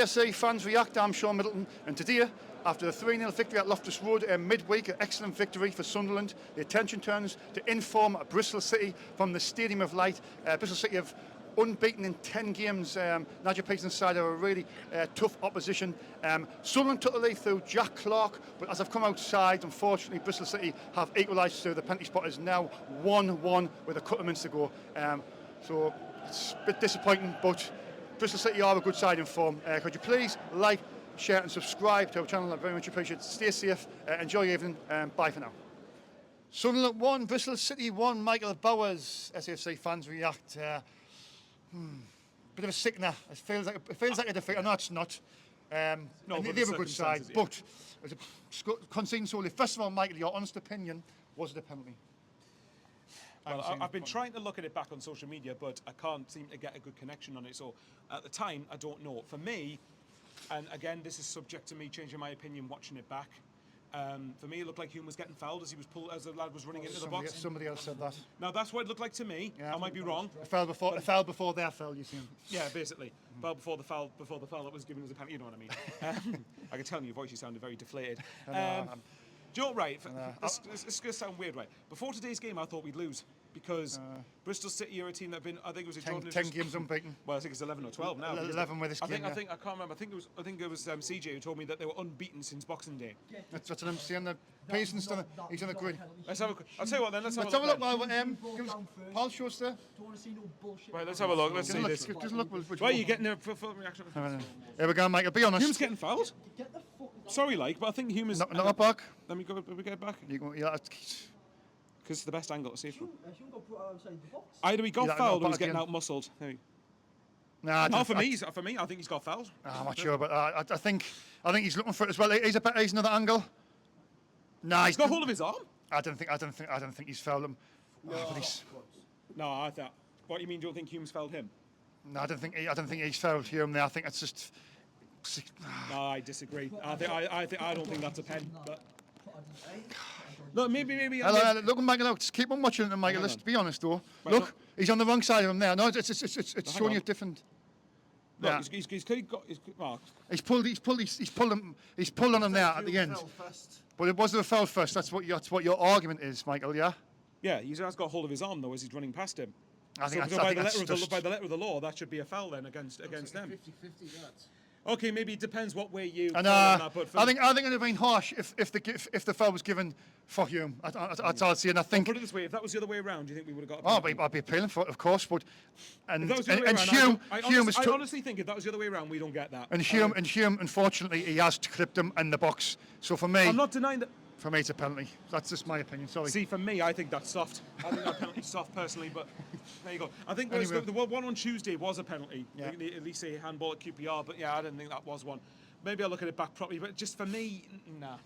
SAFC Fans React, I'm Shaun Middleton, and today, after a 3-0 victory at Loftus Road midweek, an excellent victory for Sunderland, the attention turns to inform Bristol City from the Stadium of Light. Bristol City have unbeaten in 10 games. Nigel Pearson's side are a really tough opposition. Sunderland took the lead through Jack Clark, but as I've come outside, unfortunately, Bristol City have equalised, so the penalty spot is now 1-1 with a couple of minutes to go. So it's a bit disappointing, but Bristol City are a good side in form. Could you please like, share and subscribe to our channel? I very much appreciate it. Stay safe, enjoy your evening, bye for now. Sunderland 1, Bristol City 1, Michael Bowers, SAFC Fans React. Bit of a sickener. It feels like a defeat. I know it's not. No, they have a good side, but conceding solely. First of all, Michael, your honest opinion, was it a penalty? Well, I've been trying to look at it back on social media, but I can't seem to get a good connection on it. So at the time, I don't know. For me, and again, this is subject to me changing my opinion watching it back. For me, it looked like Hume was getting fouled as he was as the lad was running into the box. Somebody else said that. Now that's what it looked like to me. Yeah, I might be wrong. It fell before their foul. You see? Yeah, basically. Fell before the foul that was given as a penalty. You know what I mean? I can tell in your voice you sounded very deflated. Do you know what, right? It's going to sound weird, right? Before today's game, I thought we'd lose because Bristol City are a team that have been, I think it was a 10 games unbeaten. Well, I think it's 11 or 12 now. 11 with this game. I can't remember. I think it was CJ who told me that they were unbeaten since Boxing Day. That's what I'm saying. Pearson's done. He's done a great. I'll tell you what then. Let's have a look. Paul shows there. Don't want to see no bullshit. Right, let's have a look. Let's see this. Just look. Why are you getting there for full reaction? Here we go, Michael. Be honest. Hume's getting fouled. Get the fuck. Sorry, but I think Hume is. Not back. Let me go. We get back. Yeah. Because it's the best angle to see from. Hume got put outside the box. Either he got fouled or he's getting out muscled. Nah, no, for me, I think he's got fouled. I'm not sure, but I think he's looking for it as well. He's another angle. Nah, he's got hold of his arm. I don't think he's fouled him. No, I thought. What do you mean? Do you think Hume's fouled him? No, I don't think he's fouled Hume there. I think it's just. No, I disagree. I don't think that's a pen. But look, maybe. Look, Michael, out. Just keep on watching it, Michael. Let's be honest, though. Right, look, he's on the wrong side of him there. No, it's showing you different. Look, yeah. He's pulled on him there at the end. But it wasn't a foul first. That's what your argument is, Michael. Yeah. Yeah, he has got hold of his arm though as he's running past him. I think by the letter of the law, that should be a foul then against them. 50-50 Okay, maybe it depends what way you. And I think it would have been harsh if the foul was given for Hume. That's all I'd say. And I think. Put it this way: if that was the other way around, do you think we would have got? I'd be appealing for it, of course. But Hume I honestly think if that was the other way around, we don't get that. And Hume, unfortunately, he has clipped him in the box. So for me, I'm not denying that. For me, it's a penalty. That's just my opinion. Sorry. See, for me, I think that's soft. I think that penalty's soft personally, but there you go. I think the one on Tuesday was a penalty. Yeah. At least a handball at QPR, but yeah, I didn't think that was one. Maybe I'll look at it back properly, but just for me, nah.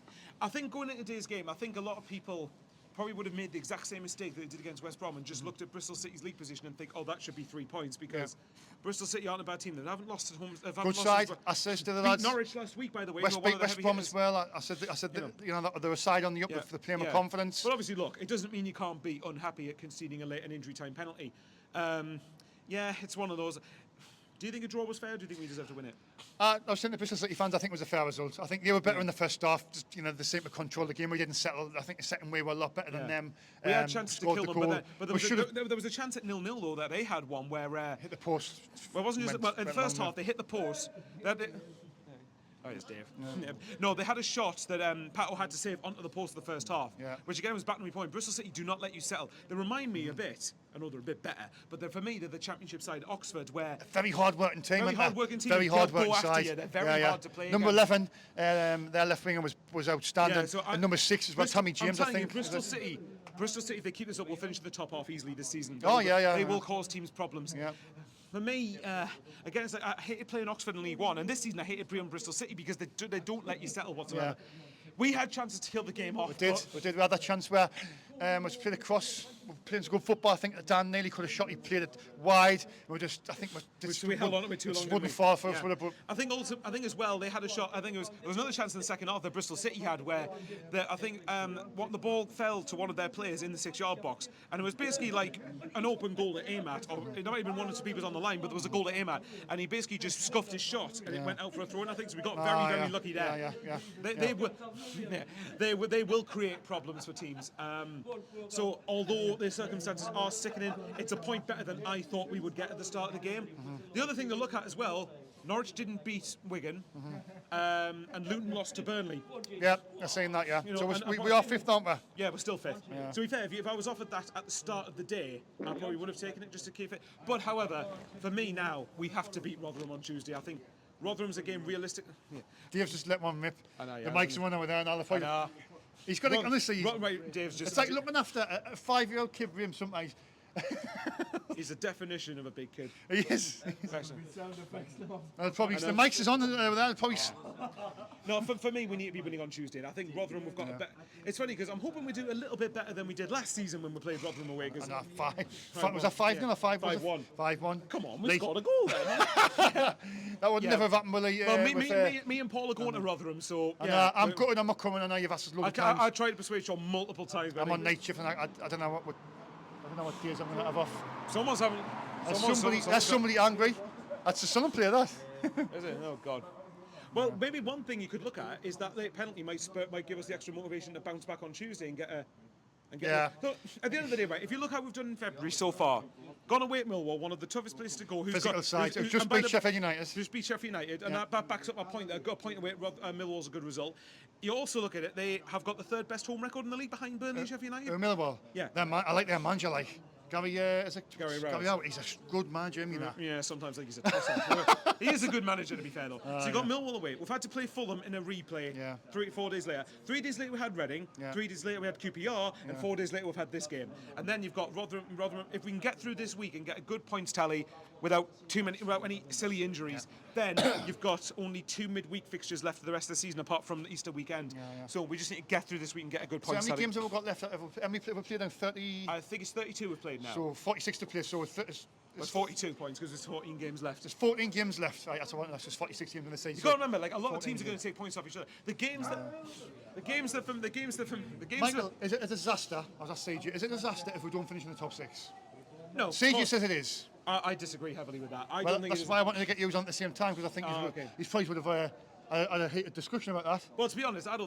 I think going into today's game, I think a lot of people probably would have made the exact same mistake that they did against West Brom and just looked at Bristol City's league position and think, oh, that should be 3 points because Bristol City aren't a bad team. They haven't lost at home. Good side. I said to the lads. Norwich last week, by the way. West Brom as well. I said that they're a side on the up for the playing with confidence. But obviously, look, it doesn't mean you can't be unhappy at conceding an injury time penalty. Yeah, it's one of those. Do you think a draw was fair? Or do you think we deserve to win it? I was saying to Bristol City fans, I think it was a fair result. I think they were better in the first half. Just, they seemed to control the game. We didn't settle. I think the second way were a lot better than them. We had chances to kill them, but there was a chance at 0-0 though that they had one where hit the post. Well, it wasn't just in the first half. They hit the post. Oh, it's Dave. Yeah. No, they had a shot that Pato had to save onto the post of the first half, which again was back to my point. Bristol City do not let you settle. They remind me a bit. I know they're a bit better, but for me, they're the Championship side, Oxford, where a very hard-working team. Very hard-working team. Very hard-working side. They're very hard to play. Number 11, their left winger was outstanding. And number 6 as well, Tommy James. I think. Bristol City, if they keep this up, will finish in the top half easily this season. Oh yeah. They will cause teams problems. Yeah. For me, again, it's like I hated playing Oxford in League One, and this season I hated playing Bristol City because they don't let you settle whatsoever. We had chances to kill the game off. We did. We had that chance where was played across. we're playing some good football. I think Dan nearly could have shot. He played it wide. I think we held on to it too long. It wouldn't fall for us. Yeah. But I think as well they had a shot. I think there was another chance in the second half that Bristol City had where the ball fell to one of their players in the 6-yard box, and it was basically like an open goal to aim at, or it might have been one or two people on the line, but there was a goal to aim at, and he basically just scuffed his shot and it went out for a throw. And I think so we got very lucky there. They will create problems for teams. So although the circumstances are sickening, it's a point better than I thought we would get at the start of the game. The other thing to look at as well, Norwich didn't beat Wigan, and Luton lost to Burnley. Yeah, I've seen that, yeah. You know, So we are fifth, aren't we? Yeah, we're still fifth. Yeah. To be fair, if I was offered that at the start of the day, I probably would have taken it just to keep it. But however, for me now, we have to beat Rotherham on Tuesday. I think Rotherham's a game realistic. Yeah. Dave's just let one rip. I know, yeah, the mic's running over there and I'll fight. He's got to, honestly, Dave's just... it's like looking after a 5-year-old kid with him sometimes. He's the definition of a big kid. He is. Sound effects now. The mic's is on over there. Probably. No, for me, we need to be winning on Tuesday. And I think Rotherham, we've got a bet. It's funny because I'm hoping we do a little bit better than we did last season when we played Rotherham away. Was that 5-0 or 5-1? 5-1. Come on, we scored a goal then. That would never have happened, Willie. Well, me and Paul are going to Rotherham, so yeah. I'm gutted. I'm not coming. I know you've asked us loads of times. I tried to persuade Sean multiple times. I'm on night shift and I don't know what days I'm going to have off. Someone's having. That's somebody angry. That's the Sunderland player, that. Is it? Oh God. Well, maybe one thing you could look at is that the penalty might give us the extra motivation to bounce back on Tuesday and get a. So at the end of the day, right, if you look how we've done in February so far, gone away at Millwall, one of the toughest places to go. Physical side. Just beat Sheffield United. Just beat Sheffield United, and that backs up my point. That got a point away at Millwall's a good result. You also look at it; they have got the third best home record in the league behind Burnley and Sheffield United. Millwall. Yeah. I like their manager, like. Gary Rouse. He's a good manager, you know. Yeah, sometimes I think he's a toss-up. He is a good manager, to be fair, though. So you got Millwall away. We've had to play Fulham in a replay 4 days later. 3 days later we had Reading. 3 days later we had QPR. And 4 days later we've had this game. And then you've got Rotherham. If we can get through this week and get a good points tally without any silly injuries, then you've got only 2 midweek fixtures left for the rest of the season, apart from the Easter weekend. So we just need to get through this week and get a good points tally. So how many games have we got left? How many have we played on 30? I think it's 32 we've played now. So 46 to play. So it's 42 points because there's 14 games left. There's 14 games left. Right, that's just 46 games in the season. You've got to remember, like a lot of teams are going to take points off each other. The games that Michael, is it a disaster? As I say, is it a disaster if we don't finish in the top 6? No. CJ says it is. I disagree heavily with that. That's why I wanted to get you on at the same time, because I think he's probably would have a heated discussion about that. Well, to be honest, I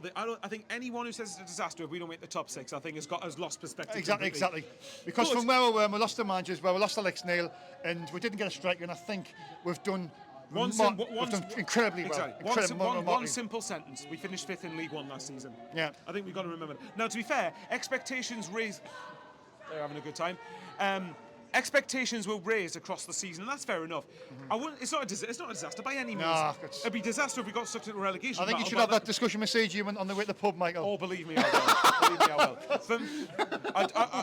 think anyone who says it's a disaster if we don't make the top 6, I think has lost perspective. Exactly. Because from where we were, we lost the managers, we lost Alex Neil, and we didn't get a striker, and I think we've done incredibly well. One simple sentence. We finished 5th in League One last season. Yeah. I think we've got to remember that. Now, to be fair, expectations raised. They're having a good time. Expectations were raised across the season, and that's fair enough. It's not a disaster by any means. No, it'd be a disaster if we got stuck in a relegation. I think you should have that discussion with CG on the way to the pub, Michael. Oh, believe me, I will.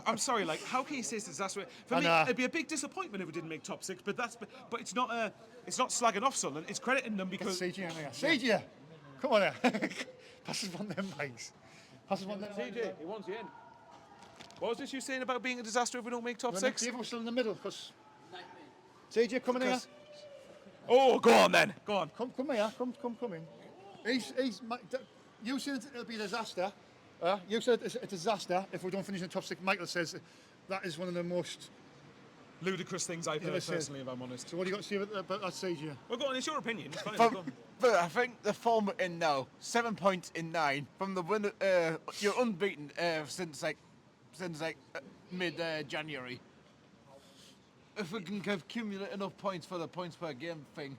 I'm sorry, like, how can you say it's a disaster? For me, it'd be a big disappointment if we didn't make top 6, but it's not slagging off Sunderland. It's crediting them because CG, come on here. Pass us one of them mics. CG, he wants you in. What was this you saying about being a disaster if we don't make top 6? We're still in the middle, because... CJ, come in here. Oh, go on then. Go on. Come here. Come in. You said it'll be a disaster. You said it's a disaster if we don't finish in the top 6. Michael says that is one of the most... ludicrous things I've heard personally, if I'm honest. So what do you got to say about that, CJ? Well, go on, it's your opinion. It's fine. But I think the form we're in now, 7 points in 9. From the winner, you're unbeaten since mid-January. If we can accumulate enough points for the points per game thing,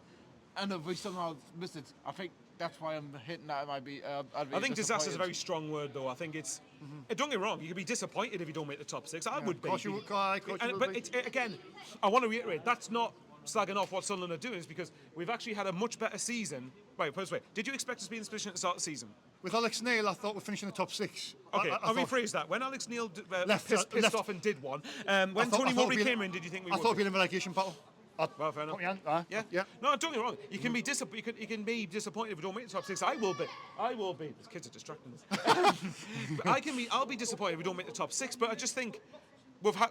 and if we somehow miss it, I think that's why I'm hitting that. It might be. I think disaster is a very strong word, though. I think it's. Don't get me wrong. You could be disappointed if you don't make the top 6. I would be. Again, I want to reiterate. That's not slagging off what Sunderland are doing, is because we've actually had a much better season. Right, put it this way. Did you expect us to be in this position at the start of the season? With Alex Neil, I thought we'd finish in the top 6. Okay, I'll rephrase that. When Alex Neil pissed off and did one, when Tony Mowbray came in, did you think we would? I thought we'd be in a relegation battle. Well, fair enough. Yeah. No, don't get me wrong. You can be disappointed if we don't make the top 6. I will be. These kids are distracting us. I'll be disappointed if we don't make the top 6. But I just think we've had,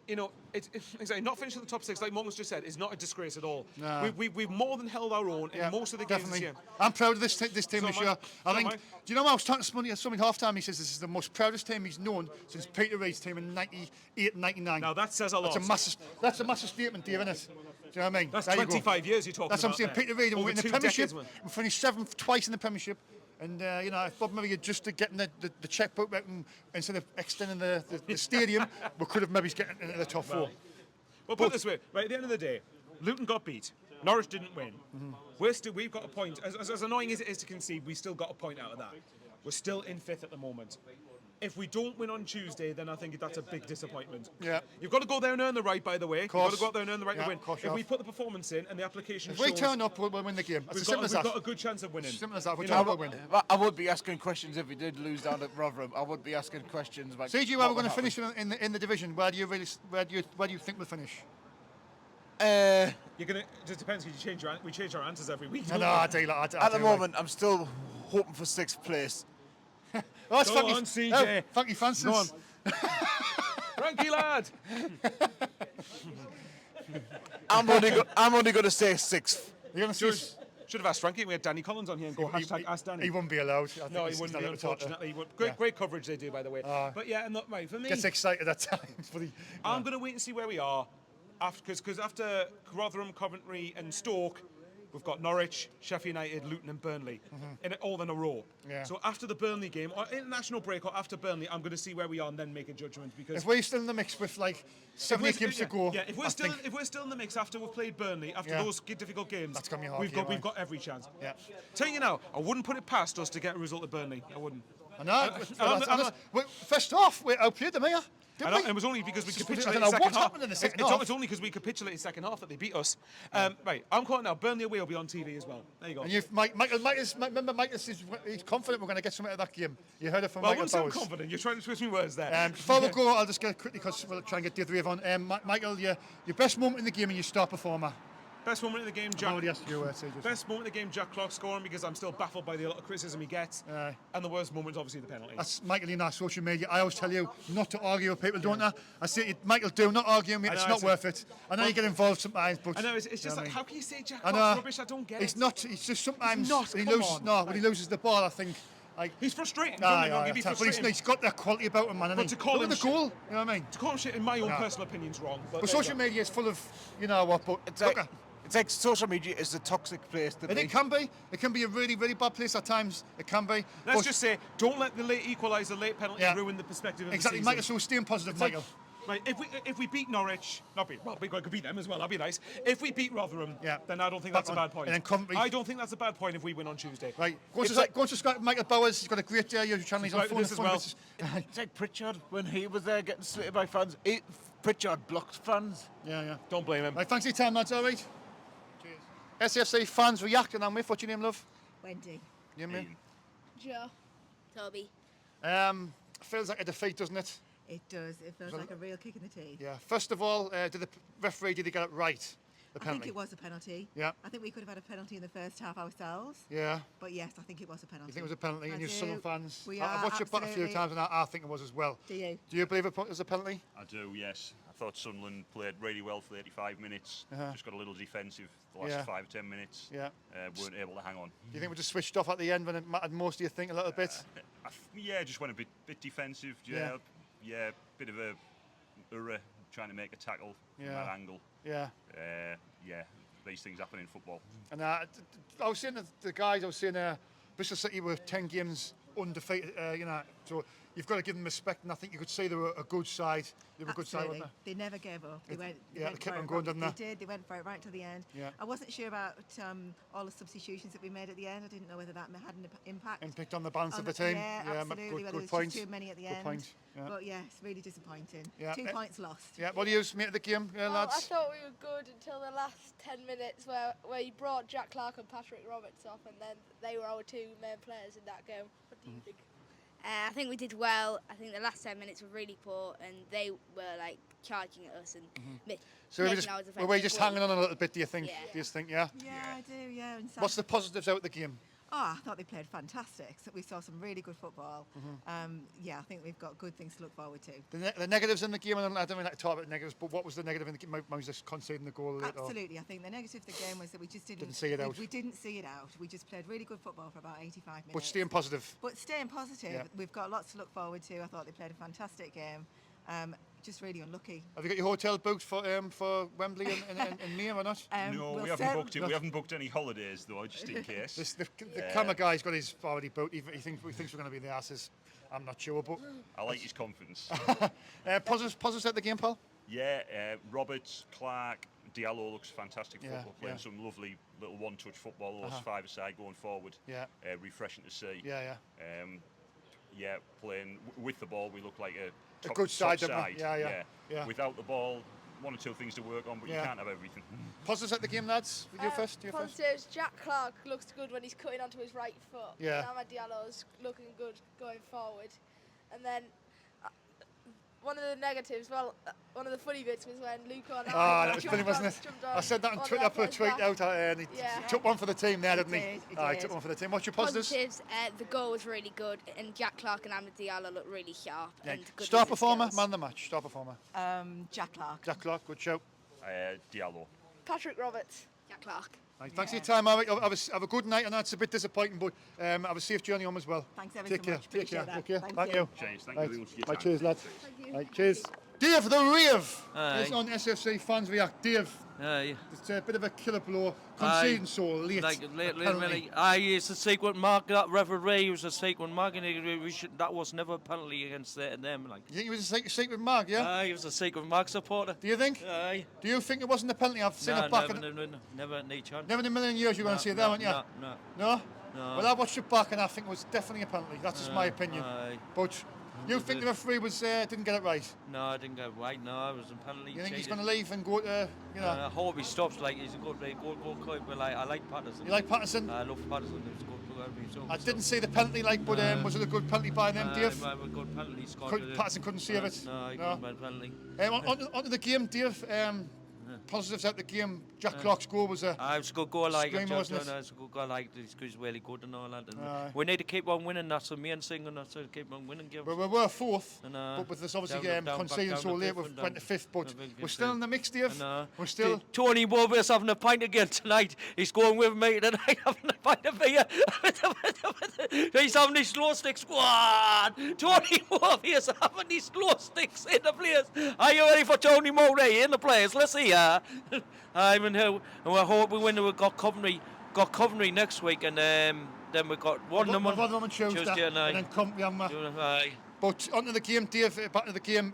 you know, it's exactly not finishing the top 6, like Morgan's just said, is not a disgrace at all. No. We've more than held our own in most of the games this year. I'm proud of this team So this am I. year. So I think. am I. Do you know what I was talking to somebody half time? He says this is the most proudest team he's known since Peter Reid's team in '98, '99. Now that says a lot. That's a massive statement, Dave, isn't it? Do you know what I mean? That's There you go. 25 years you're talking That's what I'm about saying. there. Peter Reid, and Over we're in the 2 Premiership. decades, man. We finished 7th twice in the Premiership. And, you know, if Bob Murray had just getting the checkbook out and instead of extending the stadium, we could have maybe getting into the top 4. Well, put it this way, right, at the end of the day, Luton got beat. Norwich didn't win. We've got a point. As annoying as it is to concede, we still got a point out of that. We're still in 5th at the moment. If we don't win on Tuesday, then I think that's a big disappointment. Yeah. You've got to go there and earn the right, by the way. You've got to go out there and earn the right to win. If we put the performance in and the application we shows, turn up, we'll win the game. It's as simple as we've that. got a good chance of winning. Simple as that. We You turn know, up, we'll win. I would be asking questions if we did lose down at Rotherham. I would be asking questions like. CG, where we're going to finish in the division? Where do you think we'll finish? You're gonna. It just depends because we change our answers every week. No, I do. At the moment, I'm still hoping for 6th place. Oh, that's Go funky. on, CJ. Funky Francis. Go on. Frankie lad. I'm only going to say 6th. You're going to see. Should have asked Frankie. We had Danny Collins on here and go hashtag Ask Danny. He wouldn't be allowed. I No, think he wouldn't be, he's not unfortunately. Great coverage they do, by the way. But yeah, and look, mate, for me, Gets excited at times. I'm going to wait and see where we are, because after Rotherham, Coventry, and Stoke, we've got Norwich, Sheffield United, Luton, and Burnley, all in a row. Yeah. So after the Burnley game, or international break, or after Burnley, I'm going to see where we are and then make a judgment. Because If we're still in the mix with like 7 games to go, if we're still in the mix after we've played Burnley, after those difficult games, That's gonna be a hard we've game, got every chance. Yeah. Tell you now, I wouldn't put it past us to get a result at Burnley. I wouldn't. I know. First off, we outplayed them here. I know, it was only because we I capitulated don't know second what half. happened in the second half. It's only because we capitulated second half that they beat us. Right, I'm calling now. Burnley away will be on TV as well. There you go. And remember Michael says he's confident we're going to get something out of that game. You heard it from Well, I Michael wouldn't say I'm Bowers. confident. You're trying to twist me words there. Before we go, I'll just get quickly because we'll try and get the other way on. Michael, your best moment in the game and your star performer. Best moment in the game, I've Jack. already asked you, CJ. Best moment in the game, Jack Clark scoring because I'm still baffled by the lot of criticism he gets. Aye. And the worst moment is obviously the penalty. That's Michael in our social media. I always tell you not to argue with people, don't I? I say, Michael, do not argue with me. It's not worth it. I know you get involved sometimes, but I know, it's just you know like, what I mean? how can you say Jack I Clark's know. rubbish? I don't get It's it. not. It's just sometimes It's not, when he come loses. on. No, when he loses the ball, I think. Like, He's frustrating. Aye, Don't get me wrong, he'd be but frustrating. he's got that quality about him, man. But to call Look him at the shit- goal, you know what I mean? To call him shit, in my own personal opinion, is wrong. But But there you social go. media is full of, you know what, but It's like social media is a toxic place to and be. it can be. It can be a really, really bad place at times. It can be. Let's But just say, don't let the late equaliser, late penalty ruin the perspective of exactly, the season. Michael. So staying positive, It's like- Michael. Right, if we beat Norwich, we could beat them as well. That'd be nice. If we beat Rotherham, then I don't think that's a bad point. And then Coventry. I don't think that's a bad point if we win on Tuesday. Right, go It's and subscribe to Michael Bowers. He's got a great YouTube channel. He's on Subscribe to phone this as well. It's like Pritchard when he was there getting slated by fans. Pritchard blocked fans. Yeah. Don't blame him. Right, thanks for your time, lads. All right. Cheers. SFC fans reacting on with. What's your name, love? Wendy. Your name? Joe. Toby. Feels like a defeat, doesn't it? It does. It feels like a real kick in the teeth. Yeah. First of all, did the referee get it right? The I penalty. think it was a penalty. Yeah. I think we could have had a penalty in the first half ourselves. Yeah. But yes, I think it was a penalty. You think it was a penalty, I and you're do. Southern fans. We I've are, watched it back a few absolutely. times, and I think it was as well. Do you? Do you believe it was a penalty? I do, yes. I thought Sunderland played really well for 85 minutes. Just got a little defensive the last 5 or 10 minutes. Yeah. Weren't able to hang on. Do you think we just switched off at the end when it mattered most? Do you think a little bit? Yeah, just went a bit defensive. Yeah, bit of a error trying to make a tackle from that angle. Yeah. Yeah, these things happen in football. And I was saying to the guys, I was saying Bristol City were 10 games undefeated, so you've got to give them respect, and I think you could say they were a good side. They were a good side, Absolutely. weren't They never gave up. They went they for kept it on going, right- didn't they? They did. They went for it right to the end. Yeah. I wasn't sure about all the substitutions that we made at the end. I didn't know whether that had an impact. Impact on the balance on of the team. Yeah, absolutely. Good, Whether good it was point. just too many at the Good end. point. Yeah. But yes, really disappointing. Yeah. 2 points lost. Yeah, what do you make of the game, Well, I lads? thought we were good until the last 10 minutes where you brought Jack Clark and Patrick Roberts off, and then they were our 2 main players in that game. What do you think? I think we did well. I think the last 10 minutes were really poor, and they were like charging at us and So we're just hanging on a little bit, do you think? Yeah. Do you think, yeah? Yeah, I do. Yeah. And What's the positives out of the game? Oh, I thought they played fantastic. So we saw some really good football. Yeah, I think we've got good things to look forward to. The negatives in the game, I don't mean like to talk about negatives, but what was the negative in the game? Moses conceding the goal late? Absolutely. I think the negative of the game was that we just didn't see it out. We didn't see it out. We just played really good football for about 85 minutes. But staying positive. But staying positive. Yeah. We've got lots to look forward to. I thought they played a fantastic game. Just really unlucky. Have you got your hotel booked for Wembley in May or not? No, we'll we haven't booked it. We haven't booked any holidays though, just in case. The camera guy's got his already booked. He thinks we're going to be in the asses. I'm not sure, but I like his confidence. positives at the game, Paul. Yeah, Roberts, Clark, Diallo looks fantastic Yeah, football, playing yeah. some lovely little one-touch football, those five-a-side going forward. Yeah. Refreshing to see. Yeah. Yeah, playing with the ball, we look like a top, good side, top don't we? side. Yeah. Without the ball, one or two things to work on, but you can't have everything. Positives at the game, lads. You first. Positives, Jack Clark looks good when he's cutting onto his right foot. Yeah. And Amad Diallo's looking good going forward. And then one of the negatives, one of the funny bits was when Luca and that was funny, wasn't it? I said that on Twitter, I put a tweet out, and he took one for the team there, didn't he? He took one for the team. What's your positives? The goal was really good, and Jack Clark and Amad Diallo looked really sharp. And good Star with his performer, skills. man of the match. Star performer. Jack Clark. Jack Clark, good show. Diallo. Patrick Roberts. Jack Clark. Right, thanks for your time, Eric. Have a good night, and that's a bit disappointing, but have a safe journey home as well. Thanks ever Take so care. much. Take care. Appreciate that. Okay. Thank you. Cheers, thank Right. you very much for your Right, time. cheers, lads. Thank you. Right, cheers. Dave, the Reeve Aye. is on SFC Fans React. Dave, Aye. it's a bit of a killer blow, conceding so late. Like late, apparently. really. Aye, it's a secret mark. That referee was a secret mark, and that was never a penalty against them. Like. You think he was a secret mark, yeah? Aye, he was a secret mark supporter. Do you think? Aye. Do you think it wasn't a penalty? I've seen it back. Never any chance. Never in a million years you're going to see it there, aren't you? No. No? No. Well, I watched it back and I think it was definitely a penalty. That's just my opinion. Aye. But you think the referee was didn't get it right? No, I didn't get it right. No, it was a penalty. You think he's going to leave and go to, I hope he stops. Like he's a good coach. But like I like Patterson. You like Patterson? I love Patterson. He's good. I didn't see the penalty, but was it a good penalty by them, Dave? A good penalty. Patterson couldn't save it. No, he couldn't make penalty. Onto the game, Dave. Positives out the game. Jack Clark's goal was a. I was a good goal, like screamer, wasn't it? It's a good goal, like he's really good and all that. And we need to keep on winning. That's the main thing, and that's to keep on winning games. Well, we were fourth, And, but with this obviously down conceding back so down to late, we fifth and went to fifth. But down- we're still in the mix, Dave. We're still. Tony Wolver's having a pint again tonight. He's going with me tonight, having a pint of beer. He's having his slow stick squad. Tony Wolver is having these slow sticks in the players. Are you ready for Tony Murray in the players? Let's see. I'm in here, and we hope we win. We've got Coventry next week, and then we've got one on Tuesday night. And then Coventry on Aye. But onto the game, Dave. Back to the game.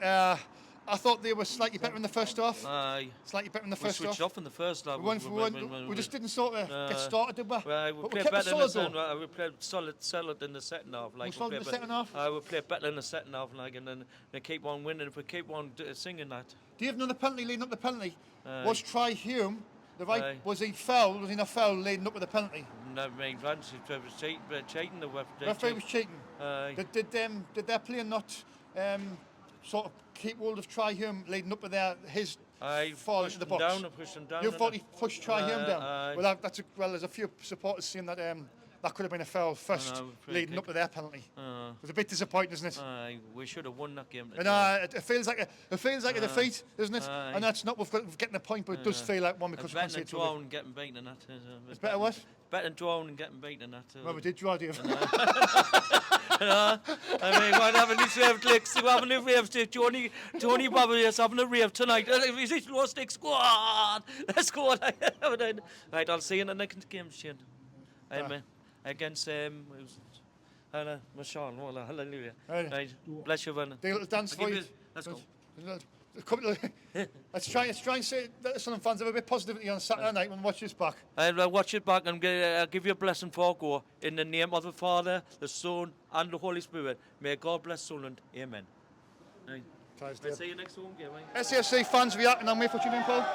I thought they were slightly better in the first half. Aye. Slightly better in the We first switched half. off in the first half. We just didn't sort of get started, did we? Well, we But played kept better it in the solid, second. though. We played solid in the second half. Like solid in the second half? We played better in the second half, like, and then they keep on winning. If we keep on singing that. Do you have another penalty leading up the penalty? Aye. Was Try Hume the right? Aye. Was he fouled? Was he not fouled leading up with the penalty? No, I mean, France was cheating. The Referee was cheating. Aye. Did their player not sort of keep hold of Try Hume leading up with his fall into the box? Pushed him down. You thought he pushed Try Hume down? Aye. Well, there's a few supporters saying that that could have been a foul first, leading up to their penalty. It was a bit disappointing, isn't it? Aye, we should have won that game. And it feels like a defeat, isn't it? Aye. And that's not we're getting a point, but it does feel like one because we better than conceded so late. drawing and getting beaten in that. It's better what? Better than drawing and getting beaten in that. Well, we did draw, Dave. I mean, we're having these rave clicks. We're having a rave. Tony Bobby is having a rave tonight. Is it low stick squad? Let's go. Right, I'll see you in the next game, Shane. Amen. Against SHAUN. Hallelujah. Right. Bless you, Vernon. Do a little dance for you. Let's go. Let's try and say that some fans have a bit positivity on Saturday night when we watch this back. I'll watch it back and I'll give you a blessing for a go. In the name of the Father, the Son, and the Holy Spirit. May God bless Sunderland. Amen. Right. I'll see you next home game. Right? SFC Fans Reacting on me. What's your name, Paul?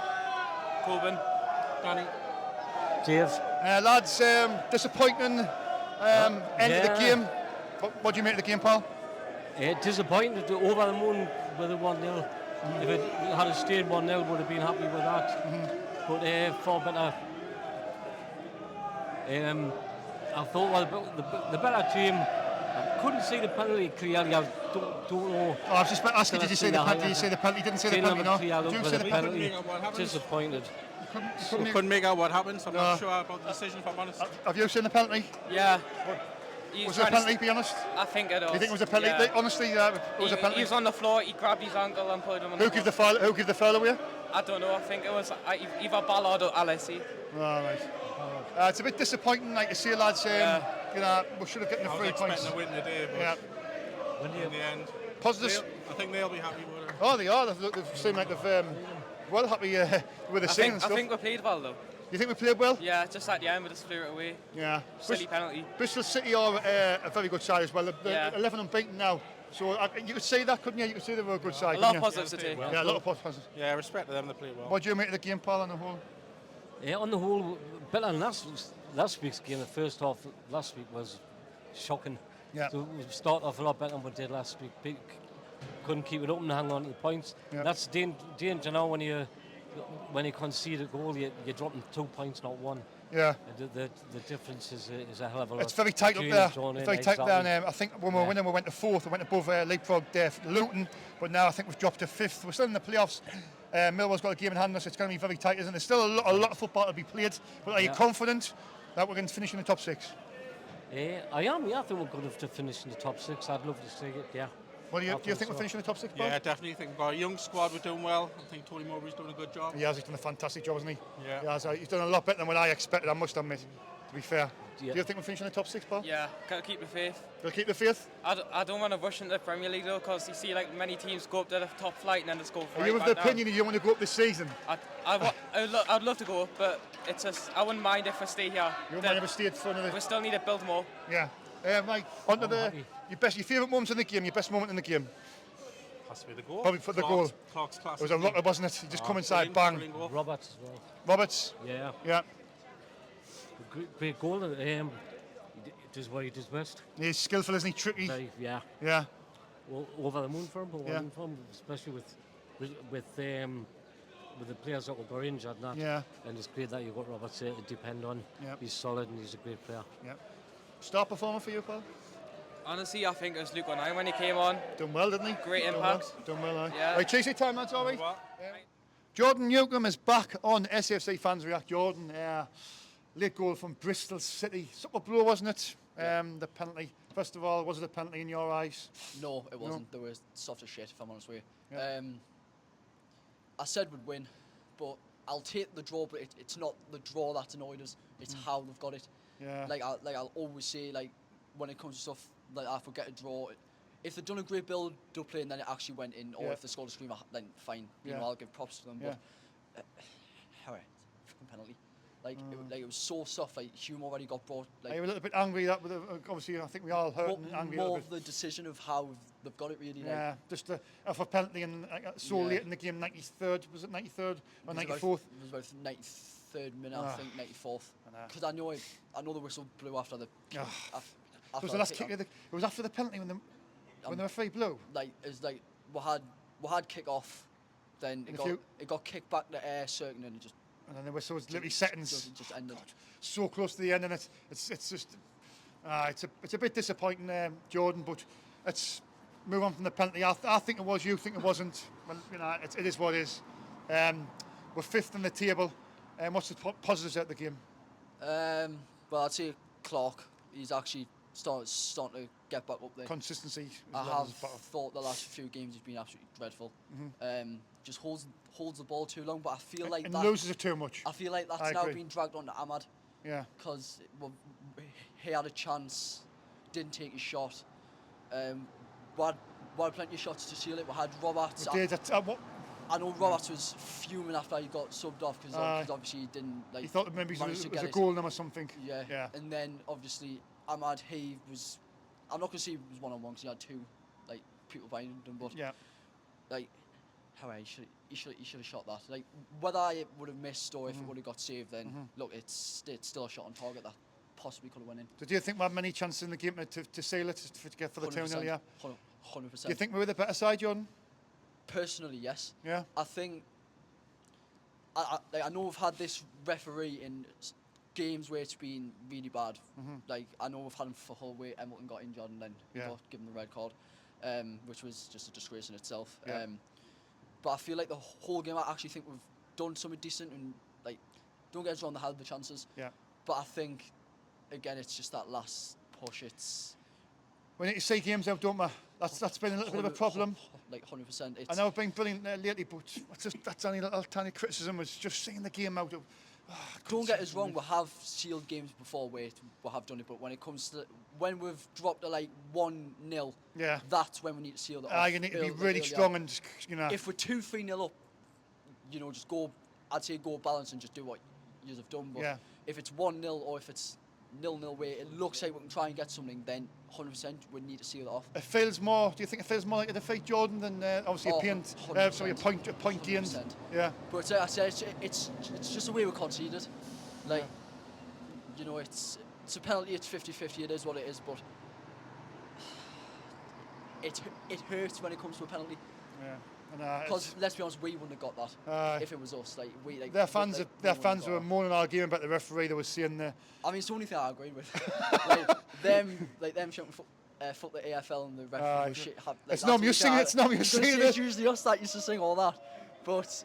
Coben. Danny. Dave. Lads, disappointing end of the game. What do you make of the game, Paul? Disappointed over the moon with a 1-0. If it had stayed 1-0, would have been happy with that. But for better I thought, well, the better team. I couldn't see the penalty clearly. I don't know. Oh, I was just asking, did you see the penalty? Did you see the penalty? Didn't see the penalty, no? Did you see the penalty? Disappointed. Couldn't make out what happened, so I'm not sure about the decision, if I'm honest. Have you seen the penalty? Yeah. Was it a penalty, be honest? I think it was. You think it was a penalty? Yeah. Honestly, it was a penalty. He was on the floor, he grabbed his ankle and put him on Who gave the foul? Who gave the foul away? I don't know, I think it was either Ballard or Alessi. Oh, right. It's a bit disappointing, like you see, lads. You know, we should have gotten the 3 points. I was expecting to win the day, but in the end, positives. I think they'll be happy with it. Oh, they are. They seem like they've well happy with the scene and stuff. I think we played well, though. You think we played well? Yeah, just at the end we just flew it away. Yeah. Silly penalty. Bristol City are a very good side as well. They're 11 unbeaten now. So you could say that, couldn't you? You could say they were a good side. A lot of positives to take. Yeah, a lot of positives. Yeah, respect to them, they played well. What do you make of the game, Paul, on the whole? Yeah, on the whole, better than last week's game. The first half last week was shocking. Yeah. So we start off a lot better than we did last week. Couldn't keep it open and hang on to the points. Yeah. That's danger now when you concede a goal, you're dropping 2 points, not one. Yeah. The difference is a hell of a lot. It's very tight up there. It's very tight there. I think when we were winning, we went to 4th. We went above leapfrog Luton, but now I think we've dropped to 5th. We're still in the playoffs. Millwall's got a game in hand, so it's going to be very tight, isn't it? There's still a lot of football to be played. But are you confident that we're going to finish in the top 6? I am. Yeah, I think we're going to finish in the top 6. I'd love to see it. Yeah. Well, do you think we're finishing in the top 6, Bob? Yeah, definitely. I think we've got a young squad, we're doing well. I think Tony Mowbray's doing a good job. He has. He's done a fantastic job, hasn't he? Yeah. He's done a lot better than what I expected, I must admit, to be fair. Yeah. Do you think we're finishing in the top 6, Bob? Yeah, gotta keep the faith. You'll keep the faith? I don't want to rush into the Premier League though, because you see like many teams go up to the top flight and then just go Are you of the opinion that you want to go up this season? I'd love to go, but it's just I wouldn't mind if I stay here. You wouldn't mind if I stayed for another... We still need to build more. Yeah. Mike, on to your favourite moments in the game, your best moment in the game? Has to be the goal. Probably for the goal. Clark's class. It was a rocker, wasn't it? He just come inside, bang. Roberts as well. Roberts? Yeah. Yeah. Great goal. He does what he does best. He's skillful, isn't he? Tricky. Yeah. Yeah. Well, over the moon for him, especially with the players that were injured and that. Yeah. And it's great that you've got Roberts to depend on. Yeah. He's solid and he's a great player. Yeah. Star performer for you, Paul? Honestly, I think it was Luke O'Neill when he came on. Done well, didn't he? Great impact. Done well, aye. Yeah. Right, Chasey time, that's all right. Yeah. Jordan Newcombe is back on SFC Fans React. Jordan, late goal from Bristol City. Super blow, wasn't it? The penalty. First of all, was it a penalty in your eyes? No, it wasn't. There was soft as shit, if I'm honest with you. Yeah. I said we'd win, but I'll take the draw. But it's not the draw that's annoyed us. It's how they've got it. Yeah. I'll always say, like, when it comes to stuff like I forget a draw. If they've done a great build-up play and then it actually went in, or if they scored a screamer, then fine. You know, I'll give props to them. But alright, fucking penalty. Like, it was so soft. Like, Hume already got brought. Like, are you a little bit angry that obviously I think we all hurt and angry. More of the decision of how they've got it really. Yeah, like, just for penalty and so late in the game, 93rd, was it 93rd or 94th? It was about 93rd minute, I think, 94th. Because I know the whistle blew after the. It was the last kick. It was after the penalty when the referee blew. Like it's like we had kick off, then it got kicked back to air circuit and it just. And then the whistle was literally seconds. Just ended. God, so close to the end, and it's just it's a bit disappointing, Jordan. But let's move on from the penalty. I think it was. You think it wasn't? Well, you know, it is what it is. We're 5th in the table. What's the positives out of the game? Well, I'd say Clark. He's actually starting to get back up there. Consistency. I have thought the last few games he's been absolutely dreadful. Just holds the ball too long, but I feel like and that loses it too much. I feel like that's now been dragged on to Ahmad. Yeah. Because he had a chance, didn't take his shot. We had plenty of shots to seal it. We had Roberts. I know Roberts was fuming after he got subbed off because obviously he didn't like. He thought maybe it was a goal number or something. Yeah. And then obviously Ahmad, he was. I'm not going to say he was one-on-one because he had two like people behind him, but like. He should have shot that. Like whether it would have missed or if it would have got saved, then look, it's still a shot on target that possibly could have went in. So do you think we had many chances in the game to seal it to get for the 2-0? Yeah. 100%. Do you think we were the better side, Jordan? Personally, yes. Yeah. I think I know we've had this referee in games where it's been really bad. Like, I know we've had them for Hull where Hamilton got injured and then got given the red card, which was just a disgrace in itself. But I feel like the whole game, I actually think we've done something decent, and like, don't get us wrong, they had the chances. But I think, again, it's just that last push. It's we need to see games out, don't we? That's been a little bit of a problem. Like 100%. I know I've been brilliant lately, but that's only little tiny criticism was just seeing the game out. Don't get us wrong, we have sealed games before where we have done it, but when it comes to when we've dropped to like 1-0, that's when we need to seal it off. You need to be really strong and If we're 2-3-0 up, just go. I'd say go balance and just do what you have done. But if it's 1-0 or if it's 0-0 where it looks like we can try and get something, then 100% we need to seal it off. It feels more. Do you think it feels more like a defeat, Jordan, than obviously a point gained? 100%. Yeah. But I say it's just the way we conceded. Like, it's a penalty. It's 50-50. It is what it is. But it hurts when it comes to a penalty. Yeah. Because let's be honest, we wouldn't have got that if it was us. Their fans were moaning all game about the referee. They were saying the. I mean, it's the only thing I agree with. them shouting fuck the AFL and the referee shit. It's not me singing. It's not me singing. It's usually us that used to sing all that. But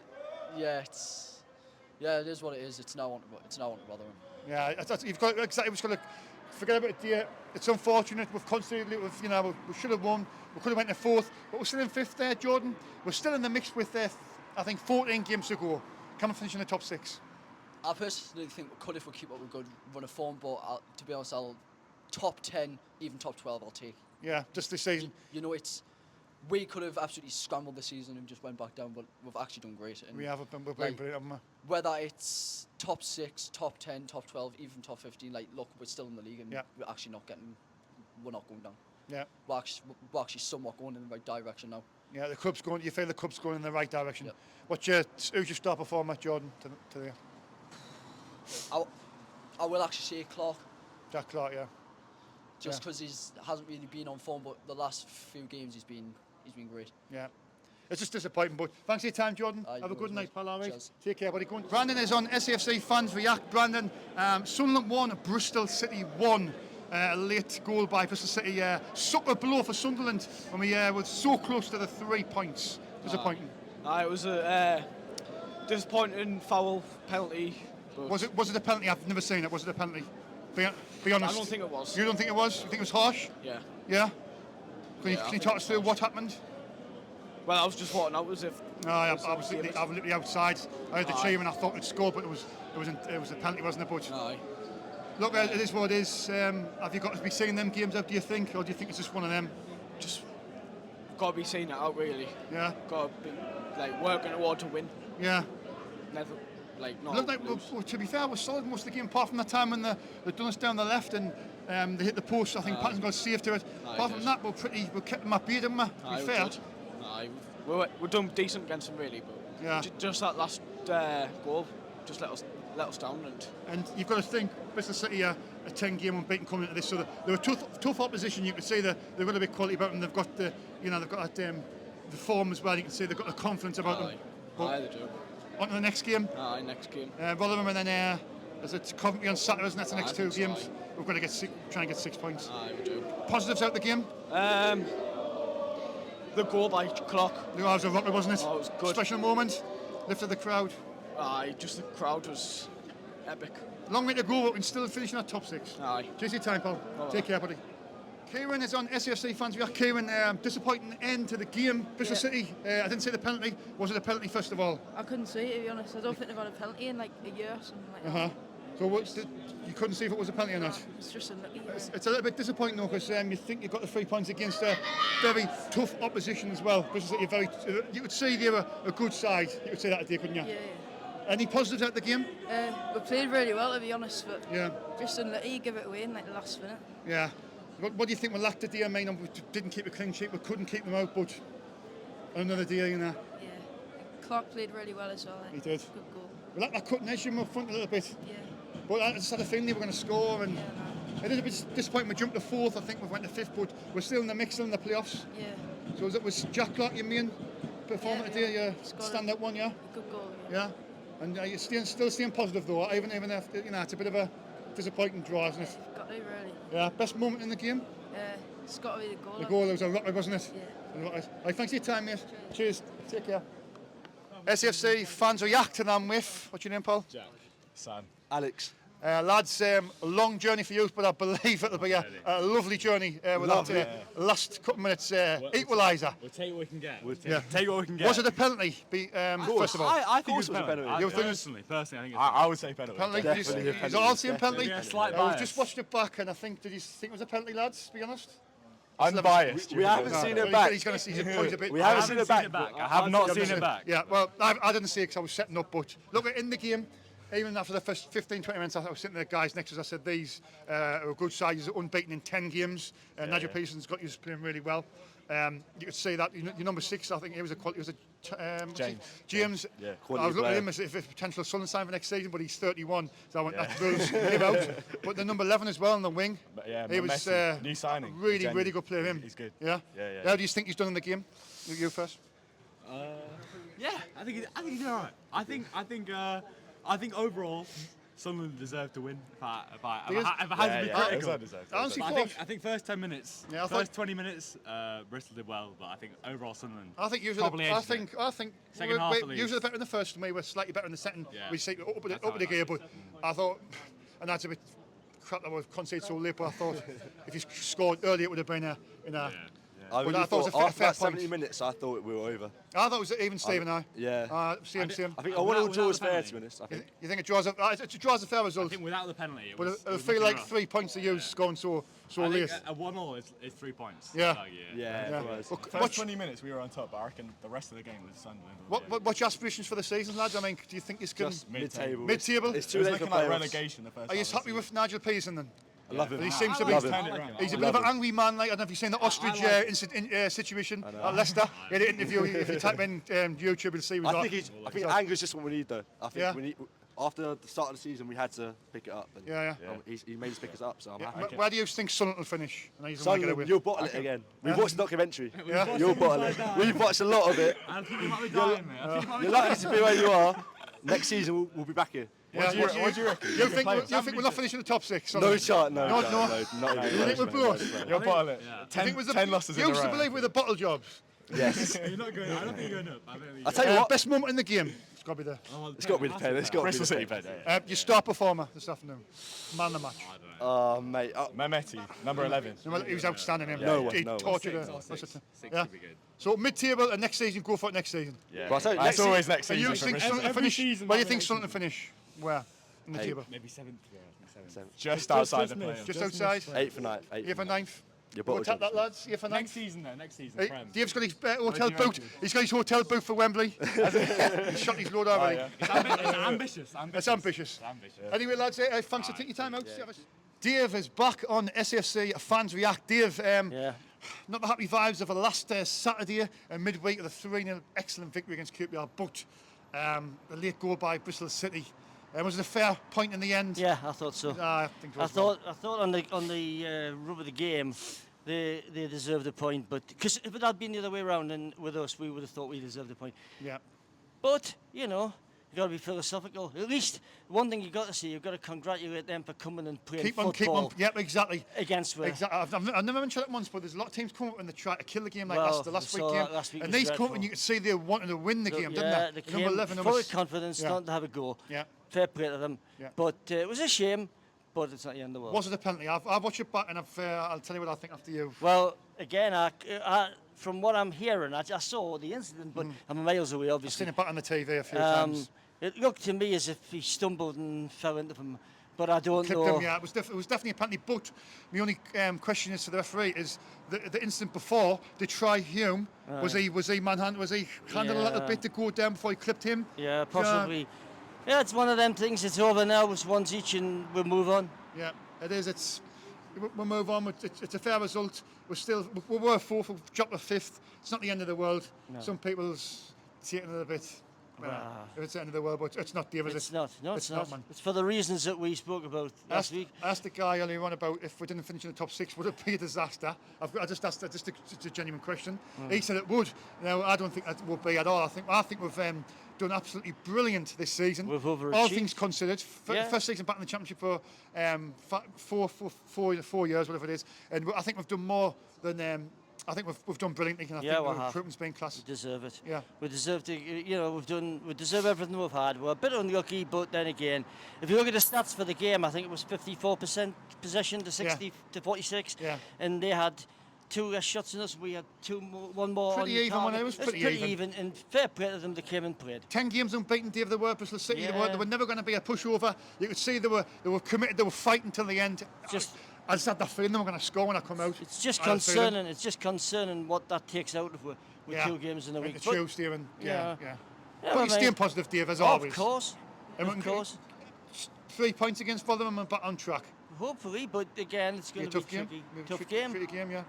it is what it is. It's now on to bother him. Yeah, you've got exactly. We've got to forget about it. It's unfortunate. We've constantly, we should have won. We could have went to fourth, but we're still in fifth there, Jordan. We're still in the mix with, I think, 14 games to go. Can we finish in the top 6? I personally think we could if we keep up a good run of form, but to be honest, top 10, even top 12, I'll take. Yeah, just this season. We could have absolutely scrambled this season and just went back down, but we've actually done great. And we have been brilliant, haven't we? Whether it's top 6, top 10, top 12, even top 15, look, we're still in the league and we're actually we're not going down. Yeah. We're actually somewhat going in the right direction now. Yeah, you feel the club's going in the right direction. Yeah. Who's your star performer, Jordan, today? I will actually say Clark. Jack Clark, yeah. Just because he hasn't really been on form, but the last few games he's been great. Yeah. It's just disappointing, but thanks for your time, Jordan. Have a good night, pal. All right. Cheers. Take care, buddy. Brandon is on SAFC Fans React. Brandon, Sunderland 1, Bristol City 1. A late goal by Bristol City. Sucker blow for Sunderland when we were so close to the 3 points. Disappointing. It was a disappointing foul penalty. Was it a penalty? I've never seen it. Was it a penalty? Be honest. I don't think it was. You don't think it was? You think it was harsh? Yeah. Yeah? Can you talk us through what happened? Well, I was just walking out as if. I was literally outside. I heard the cheer and I thought it scored, but it was a penalty, wasn't it? But look, it is what it is. Have you got to be seeing them games out? Do you think, or do you think it's just one of them? Just got to be seeing it out, really. Yeah. Got to be working hard to win. Yeah. Never. Not looked like, to be fair, we're solid most of the game, apart from the time when they've done us down the left and they hit the post. I think Patton's got saved to it. Apart from that, we kept them at bay, didn't we? To be fair. We're done decent against them, really, but just that last goal just let us down. And you've got to think, Bristol City are a 10-game unbeaten coming into this, so they're a tough opposition. You could say they've got a bit of quality about them. They've got the the form as well. You can see they've got the confidence about them. They do. On to the next game. Next game. Rotherham and then is it Coventry on Saturday, isn't that the next 2 games? We've got to try and get 6 points. We do. Positives out the game? The goal by Clark. That was a rocker, wasn't it? It was good. Special moment. Lifted the crowd. Just the crowd was epic. Long way to go, but we can still finish in that top 6. Cheers your time, pal. Take care, buddy. Kieran is on SAFC Fans React. Kieran, disappointing end to the game. Bristol City, I didn't see the penalty. Was it a penalty first of all? I couldn't see it, to be honest. I don't think they've had a penalty in a year or something like that. So you couldn't see if it was a penalty or not? It's just unlucky. It's a little bit disappointing though, because you think you've got the 3 points against a very tough opposition as well. Bristol City, you could say they were a good side. You could say that today, couldn't you? Yeah. Any positives out of the game? We played really well, to be honest, but just unlucky, give it away in the last minute. Yeah. What do you think we lacked today? I mean, we didn't keep a clean sheet, we couldn't keep them out, but another day, Yeah. Clark played really well as well. He did. Good goal. We lacked that cutting edge in up front a little bit. Yeah. But I just had a feeling they were going to score, and it is a bit disappointing. We jumped to 4th, I think we went to 5th, but we're still in the mix, still in the playoffs. Yeah. So was Jack Clark your main performer today? Stand-up one, yeah? Good goal. Yeah. And you're still staying positive though, even if it's a bit of a disappointing draw, isn't it? Got to really. Yeah. Best moment in the game? It's got to be the goal. The goal, it was a rocket, wasn't it? Yeah. Right, thanks for your time, mate. Cheers. Take care. SFC fans reacting. I'm with. What's your name, Paul? Jack. Sam. Alex. Lads, a long journey for you, but I believe it'll be a lovely journey with that last couple of minutes equaliser. We'll take what we can get. Take what we can get. Was it a penalty? First of all, I think it was a penalty. Personally, I think I would say penalty. Penalty? Definitely a penalty. Is it all saying penalty? Yeah, slight We've bias. just watched it back, and I think, did you think it was a penalty, lads? To be honest. Unbiased. We haven't seen it back. He's going to see his point a bit. We haven't seen it back. I have not seen it back. Yeah, well, I didn't see it because I was setting up, but look, in the game, even after the first 15-20 minutes, I was sitting there, guys next to us, I said, these are a good side, he's unbeaten in 10 games. Nigel Pearson's got you playing really well. You could say that your number 6, I think he was James. Yeah, I was looking at him as if a potential Sunderland sign for next season, but he's 31, so I went, that rules him out. But the number 11 as well on the wing, he was new signing. really good player. Him, he's good. Yeah. How do you think he's done in the game? You first. Yeah, I think he's all right. I think overall, Sunderland deserved to win. If I had to be critical, I think first 10 minutes, first 20 minutes, Bristol did well, but I think overall Sunderland. I think usually second half at least. usually better in the first. We were slightly better in the second. We see up the gear, but I thought, and that's a bit crap that we conceded so late. But I thought if you scored earlier, it would have been I really thought after that 70 minutes, I thought we were over. I thought it was even Steve and I. Yeah. Same. I think I want to draw as fair, to be honest. You think it draws a fair result? I think without the penalty, but it'll feel like 3 points to use scoring so late. A 1-1 is 3 points. Yeah. It was. First 20 minutes we were on top, but I reckon the rest of the game was Sunderland. What's your aspirations for the season, lads? I mean, do you think you can mid-table? Mid-table. It's too late for playoffs. Relegation the first. Are you happy with Nigel Pearson then? I love him. He seems to be. He's a bit of an angry man. Like I don't know if you've seen the ostrich situation at Leicester. He had an interview. If you type in YouTube, you'll see. I think anger is just what we need, though. I think we need. After the start of the season, we had to pick it up. And he made us pick us up, so I'm happy. Where do you think Sunderland will finish? Sunderland, you'll bottle it again. We've watched the documentary. You'll bottle it. We've watched a lot of it. I think you might be dying, mate. You're lucky to be where you are. Next season, we'll be back here. What do you reckon? You think we're not finishing the top 6? No chance, no. You think we're blown? You'll bottle it. 10 losses in a row. You used to believe with the bottle jobs. Yes. You're not going. I don't think you're going up. I'll tell you what. Best moment in the game. It's got to be there. It's got to be the pen. It's got to be Bristol City pen. Your star performer this afternoon. Man of the match. Oh, mate. Mehmeti, number 11. He was outstanding. He tortured us. Yeah. So mid-table and next season, go for it next season. Yeah. It's always next season. You think Sunderland finish? Where do you think Sunderland finish? Where? In the table? Maybe 7th. Just outside the playoffs. Just outside? 8th and 9th. 8th and 9th. We'll tap that, lads. 8th and 9th. Next season, though. Next season. Dave's got his hotel boot. He's got his hotel boot for Wembley. He's shot his load already. It's ambitious. It's ambitious. Anyway, lads, thanks for taking your time out. Dave is back on SFC Fans React. Dave, not the happy vibes of the last Saturday midweek of the 3-0 excellent victory against QPR, but the late goal by Bristol City. Was it a fair point in the end? Yeah, I thought so. I thought on the rub of the game, they deserved a point, but because if it had been the other way around and with us, we would have thought we deserved a point. Yeah. But you know, you got to be philosophical. At least one thing you got to see, you've got to congratulate them for coming and playing football. Keep on. Yep, exactly. Against us. Exactly. I've never mentioned it once, but there's a lot of teams come up and they try to kill the game like the last week game. And these come up and you can see they're wanting to win the game, didn't they? They came full of confidence, not to have a go. Yeah. Fair play to them. Yeah. But it was a shame, but it's not the end of the world. Was it a penalty? I've watched it back and I'll tell you what I think after you. Well, again, from what I'm hearing, I saw the incident, but I'm miles away, obviously. I've seen it back on the TV a few times. It looked to me as if he stumbled and fell into them, but I don't know. Him, yeah, it was definitely a penalty. But my only question is to the referee is the incident before they try Hume. Was he manhandled? Was he handled a little bit to go down before he clipped him? Yeah, possibly. Yeah, it's one of them things. It's over now. It's ones each, and we'll move on. Yeah, it is. We'll move on. It's a fair result. We were fourth. We've dropped to 5th. It's not the end of the world. No. Some people's taking it a bit if it's the end of the world, but it's not, Dave, is it? It's not. No, it's not. Man. It's for the reasons that we spoke about last week. I asked the guy earlier on about if we didn't finish in the top 6, would it be a disaster? I just asked that, just a genuine question. He said it would. Now, I don't think that would be at all. I think we've done absolutely brilliant this season. We've overachieved. All things considered. First season back in the Championship for 4 years, whatever it is. And I think we've done more than... I think we've done brilliantly, and I think the recruitment's been class. We deserve it. Yeah. We deserve to, we deserve everything we've had. We're a bit unlucky, but then again, if you look at the stats for the game, I think it was 54% possession to 60 to 46. Yeah. And they had 2 less shots than us. We had one more. Pretty even when it was pretty even. And fair play to them, they came and played. 10 games unbeaten, Dave, they were Bristol City. They were never going to be a pushover. You could see they were committed, they were fighting till the end. I just had that feeling they were going to score when I come out. It's just concerning. It's just concerning what that takes out of with 2 games in a week. It's true, Stephen. Yeah. But you're staying positive, Dave, as always. Of course. Of course. 3 points against Rotherham and back on track. Hopefully, but again, it's going to be tricky. Tough game. Tricky game, yeah.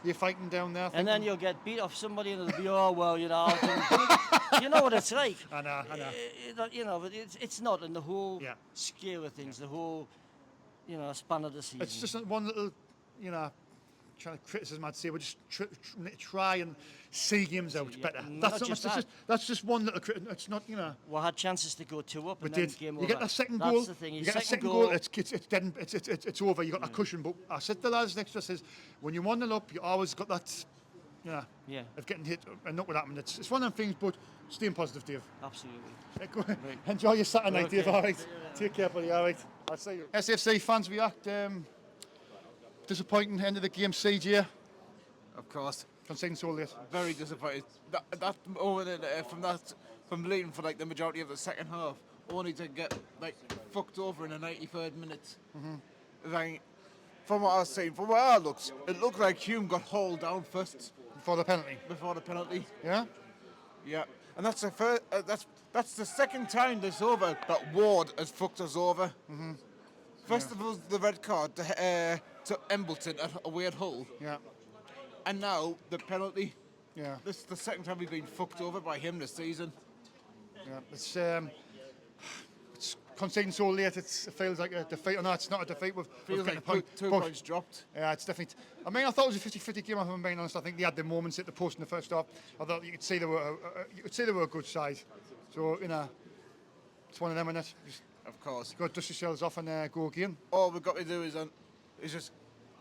You're fighting down there. And then you'll get beat off somebody, and it'll be, oh well, you know what it's like. I know. But it's not in the whole scale of things. The whole. Span of the season. It's just one little, trying to criticism, I'd say. We're just try and see games out better. That's just one little criticism. It's not, We had chances to go 2 up. We and did. Then game you over. get that second That's goal. The thing. You get that second goal. It's dead. It's over. You got that cushion. But I said to the lads next to us, says when you're 1-0 up, you always got that. Of getting hit and not what happened. It's one of them things, but staying positive, Dave. Absolutely. Enjoy your Saturday night, Dave. All right. Take care, buddy. All right. I'll see you. SFC fans react. Disappointing end of the game, CJ. Of course. Conceding so late. Very disappointed. That moment from leading for like the majority of the second half, only to get fucked over in the 93rd minute. From what I was saying, from where I looked, it looked like Hume got hauled down first. Before the penalty. Yeah. Yeah. And that's the first. That's the second time this over that Ward has fucked us over. First of all, the red card to Embleton away at Hull. Yeah. And now the penalty. Yeah. This is the second time we've been fucked over by him this season. Yeah. It's conceding so late. It feels like a defeat. No, it's not a defeat. We've like two points dropped. Yeah, it's definitely. I mean, I thought it was a 50-50 game. If I'm being honest, I think they had their moments at the post in the first half. I thought you could see they were a good side. So it's one of them, isn't it? Of course. Got to dust yourselves off and go again. All we've got to do is just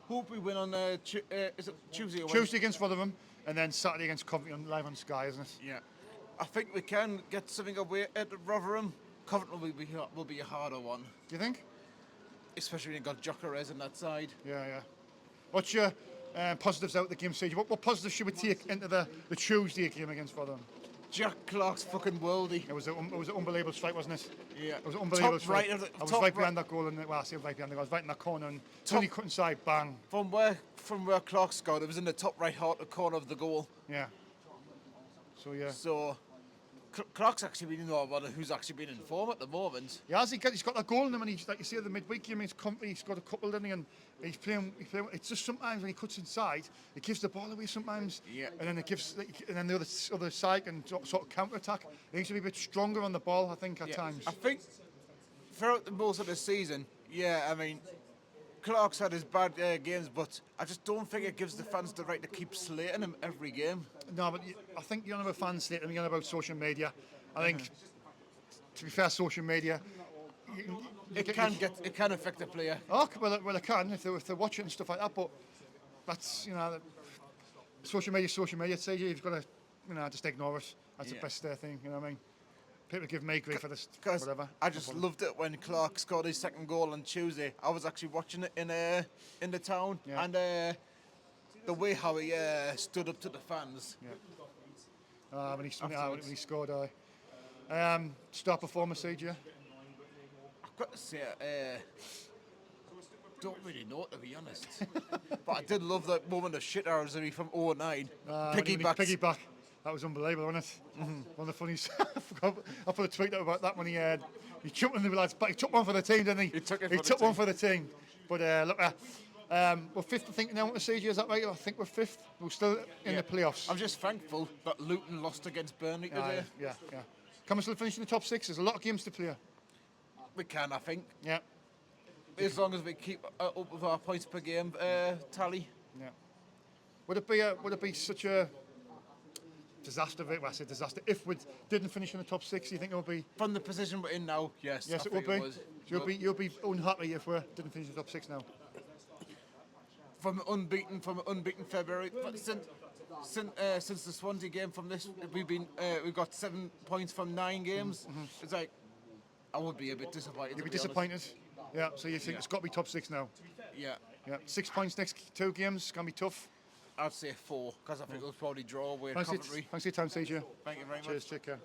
hope we win on is it Tuesday? Or Tuesday against Rotherham, and then Saturday against Coventry live on Sky, isn't it? Yeah. I think we can get something away at Rotherham. Coventry will be a harder one. Do you think? Especially when you've got Jokeres on that side. Yeah. What's your positives out of the game, CJ? What positives should we take into the Tuesday game against Rotherham? Jack Clark's fucking worldie. It was an unbelievable strike, wasn't it? Yeah. It was an unbelievable strike. I was right behind that goal, and I say right behind the goal. I was right in that corner, and Tony cut inside, bang. From where Clark scored, it was in the top right corner of the goal. Yeah. So Clark's actually been who's actually been in form at the moment. Yeah, he's got that goal in him, and like you see, the midweek game, he's got a couple, didn't he? And he's playing. It's just sometimes when he cuts inside, it gives the ball away sometimes. Yeah. And then the other side can sort of counter attack. He needs to be a bit stronger on the ball, I think, at times. I think throughout the most of the season, I mean, Clark's had his bad games, but I just don't think it gives the fans the right to keep slating him every game. No, but I think you're on about fans slating him, you're on about social media. I think, to be fair, social media... It can affect the player. Oh, well, it can if they're watching and stuff like that, but that's, social media, CJ, you've got to, just ignore it. That's the best thing, you know what I mean? People give me grief for this, whatever. I just loved it when Clark scored his second goal on Tuesday. I was actually watching it in the town, and the way how he stood up to the fans. Yeah. When he scored, star performer, CJ. I've got to say, don't really know, to be honest. But I did love that moment of shit arsery from 09. Piggyback. That was unbelievable, wasn't it? One of the funniest. I put a tweet out about that when he jumped in the lads back. He took one for the team, didn't he? He took one for the team. But look, we're fifth, I think, now. CJ, is that right? I think we're fifth. We're still in the playoffs. I'm just thankful that Luton lost against Burnley today. Yeah. Can we still finish in the top 6? There's a lot of games to play. We can, I think. Yeah. As long as we keep up with our points per game tally. Yeah. Would it be such a disaster? Well, I said disaster. If we didn't finish in the top 6, you think it would be? From the position we're in now, yes. Yes, it would be. So you'll be unhappy if we didn't finish in the top 6 now. From unbeaten February, since the Swansea game, from this we've got 7 points from 9 games. It's like I would be a bit disappointed. You'd be disappointed. Yeah. So you think it's got to be top 6 now? Yeah. Yeah. 6 points next 2 games. Gonna be tough. I'd say 4 because I think it'll probably draw away Coventry. Thanks for your time, CJ. Thank you very much. Cheers. Take care.